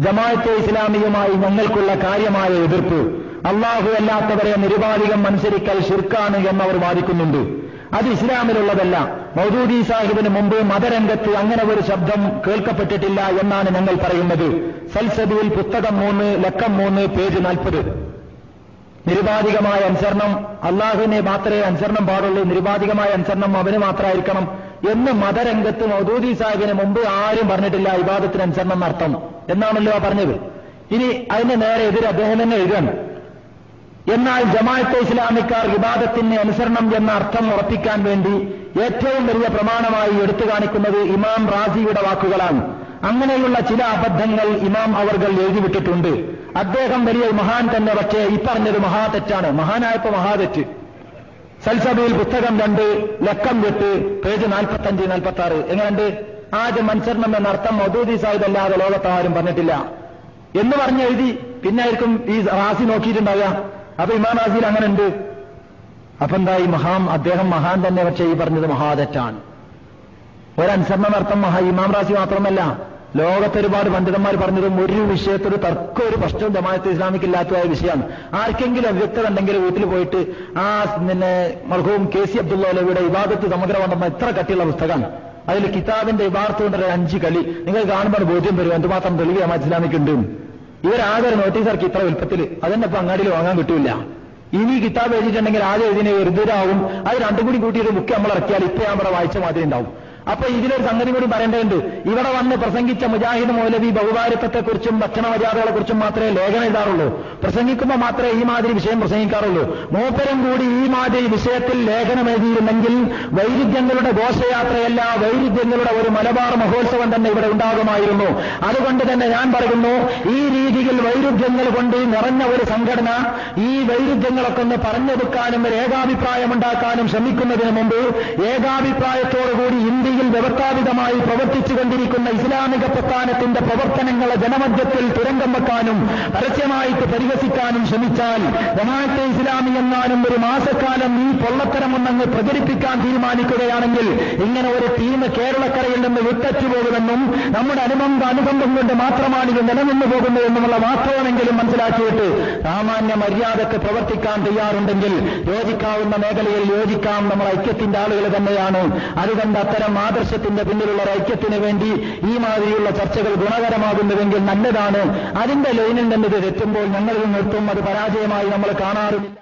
ജമാഅത്തെ ഇസ്ലാമിയുമായി ഞങ്ങൾക്കുള്ള കാര്യമായ എതിർപ്പ് അല്ലാഹു അല്ലാത്തവരെ നിരുപാധികം അനുസരിക്കൽ ശിർക്കാണ് എന്നവർ വാദിക്കുന്നുണ്ട്. അത് ഇസ്ലാമിലുള്ളതല്ല. മൗദൂദി സാഹിബിന് മുമ്പ് മതരംഗത്ത് അങ്ങനെ ഒരു ശബ്ദം കേൾക്കപ്പെട്ടിട്ടില്ല എന്നാണ് ഞങ്ങൾ പറയുന്നത്. സൽസബിയിൽ പുസ്തകം 3 ലക്കം 3 പേജ് 40. നിരുപാധികമായ അനുസരണം അള്ളാഹുവിനെ മാത്രമേ അനുസരണം പാടുള്ളൂ, നിരുപാധികമായ അനുസരണം അവന് മാത്രമായിരിക്കണം എന്ന് മതരംഗത്ത് മൗദൂദി സാഹിബിന് മുമ്പ് ആരും പറഞ്ഞിട്ടില്ല. ഇബാദത്തിന് അനുസരണം അർത്ഥം എന്നാണല്ലോ പറഞ്ഞത്. ഇനി അതിന് നേരെ എതിരെ അദ്ദേഹം തന്നെ എഴുതാണ്. എന്നാൽ ജമാഅത്തെ ഇസ്ലാമിക്കാർ ഇബാദത്തിന് അനുസരണം എന്ന അർത്ഥം ഉറപ്പിക്കാൻ വേണ്ടി ഏറ്റവും വലിയ പ്രമാണമായി എടുത്തു കാണിക്കുന്നത് ഇമാം റാസിയുടെ വാക്കുകളാണ്. അങ്ങനെയുള്ള ചില അബദ്ധങ്ങൾ ഇമാം അവർകൾ എഴുതിവിട്ടിട്ടുണ്ട്. അദ്ദേഹം വലിയ മഹാൻ തന്നെ, പക്ഷേ ഈ പറഞ്ഞത് മഹാതെറ്റാണ്. മഹാനായപ്പോ മഹാതെറ്റ്. സൽസബിയിൽ പുസ്തകം 2 ലക്കം 8 പേജ് 45-46 എങ്ങനെയുണ്ട്? ആദ്യം അനുസരണം എന്ന അർത്ഥം മൗദൂദി സാഹിബ് അല്ലാതെ ലോകത്താരും പറഞ്ഞിട്ടില്ല എന്ന് പറഞ്ഞ് എഴുതി. പിന്നെ ആയിരിക്കും ഈ റാസി നോക്കിയിട്ടുണ്ടാവുക. അപ്പൊ ഇമാം റാസിയിൽ അങ്ങനെ ഉണ്ട്. അപ്പൊ എന്തായി? അദ്ദേഹം മഹാൻ തന്നെ, പക്ഷേ ഈ പറഞ്ഞത് മഹാതെറ്റാണ്. ഒരനുസരണം അർത്ഥം ഇമാം റാസി മാത്രമല്ല, ലോകത്ത് ഒരുപാട് പണ്ഡിതന്മാർ പറഞ്ഞതും ഒരു വിഷയത്തൊരു തർക്കം, ഒരു പ്രശ്നവും ജമാഅത്തെ ഇസ്ലാമിക്ക് ഇല്ലാത്തതായ വിഷയമാണ്. ആർക്കെങ്കിലും അവ്യക്തത ഉണ്ടെങ്കിൽ വീട്ടിൽ പോയിട്ട് മർഹൂം KC അബ്ദുള്ളയുടെ ഇബാദത്ത് സമഗ്രമാണെന്ന എത്ര കട്ടിയുള്ള പുസ്തകമാണ്. അതിൽ കിതാബിന്റെ ഇബാർത്ത് കൊണ്ട് 5 കളി നിങ്ങൾ കാണുമ്പോൾ ബോധ്യം വരും എന്തുമാത്രം തെളിവ് ജമാഅത്ത് ഇസ്ലാമിക്ക് ഉണ്ട്. ഇവരാകെ ഒരു നോട്ടീസ് ഇറക്കി ഇത്ര വലുപ്പത്തിൽ, അതെന്നെ ഇപ്പൊ അങ്ങാടിയിൽ വാങ്ങാൻ കിട്ടൂല. ഇനി കിതാബ് എഴുതിയിട്ടുണ്ടെങ്കിൽ ആദ്യം ഇതിനെ വെറുതെരാവും. അത് രണ്ടും കൂടി കൂട്ടിയിട്ട് ബുക്ക് നമ്മൾ ഇറക്കിയാൽ ഇപ്പൊ ഞാൻ ഇവിടെ വായിച്ച മാതിരി ഉണ്ടാവും. അപ്പൊ ഇതിലൊരു സംഗതി കൂടി പറയേണ്ടതുണ്ട്. ഇവിടെ വന്ന് പ്രസംഗിച്ച മുജാഹിദ് മൗലവി ബഹുഭാരിത്വത്തെക്കുറിച്ചും ഭക്ഷണമര്യാദകളെക്കുറിച്ചും മാത്രമേ ലേഖനം എഴുതാറുള്ളൂ. പ്രസംഗിക്കുമ്പോൾ മാത്രമേ ഈ മാതിരി വിഷയം പ്രസംഗിക്കാറുള്ളൂ. മൂപ്പരും കൂടി ഈ മാതിരി വിഷയത്തിൽ ലേഖനം എഴുതിയിരുന്നെങ്കിൽ വൈരുദ്ധ്യങ്ങളുടെ ഘോഷയാത്രയല്ല, വൈരുദ്ധ്യങ്ങളുടെ ഒരു മലബാർ മഹോത്സവം തന്നെ ഇവിടെ ഉണ്ടാകുമായിരുന്നു. അതുകൊണ്ട് തന്നെ ഞാൻ പറയുന്നു, ഈ രീതിയിൽ വൈരുദ്ധ്യങ്ങൾ കൊണ്ട് നിറഞ്ഞ ഒരു സംഘടന ഈ വൈരുദ്ധ്യങ്ങളൊക്കെ ഒന്ന് പറഞ്ഞെടുക്കാനും ഒരു ഏകാഭിപ്രായമുണ്ടാക്കാനും ശ്രമിക്കുന്നതിന് മുമ്പ് ഏകാഭിപ്രായത്തോടുകൂടി ഇന്ത്യയിൽ വ്യവസ്ഥാപിതമായി പ്രവർത്തിച്ചുകൊണ്ടിരിക്കുന്ന ഇസ്ലാമിക പ്രസ്ഥാനത്തിന്റെ പ്രവർത്തനങ്ങളെ ജനമധ്യത്തിൽ തുരങ്കം വെക്കാനും പരസ്യമായിട്ട് പരിഹസിക്കാനും ശ്രമിച്ചാൽ ജമാഅത്തെ ഇസ്ലാമി എങ്ങാനും ഒരു മാസക്കാലം ഈ പൊള്ളത്തരം ഒന്നങ്ങ് പ്രചരിപ്പിക്കാൻ തീരുമാനിക്കുകയാണെങ്കിൽ ഇങ്ങനെ ഒരു ടീം കേരളക്കരയിൽ നിന്ന് വിട്ടച്ചു പോകുമെന്നും നമ്മുടെ അനുബന്ധം കൊണ്ട് മാത്രമാണ് ഇത് നിലനിന്നു പോകുന്നതെന്നുമുള്ള വാസ്തവമെങ്കിലും മനസ്സിലാക്കിയിട്ട് സാമാന്യ മര്യാദക്ക് പ്രവർത്തിക്കാൻ തയ്യാറുണ്ടെങ്കിൽ യോജിക്കാവുന്ന മേഖലയിൽ യോജിക്കാം. നമ്മൾ ഐക്യത്തിന്റെ ആളുകൾ തന്നെയാണ്. അതുകൊണ്ട് അത്തരം ആദർശത്തിന്റെ പിന്നിലുള്ള ഐക്യത്തിന് വേണ്ടി ഈ മാതിരിയുള്ള ചർച്ചകൾ ഗുണകരമാകുന്നുവെങ്കിൽ നല്ലതാണ്. അതിന്റെ ലൈനിൽ നിന്ന് തെറ്റുമ്പോൾ ഞങ്ങളിൽ നിർത്തും. അത് പരാജയമായി നമ്മൾ കാണാറില്ല.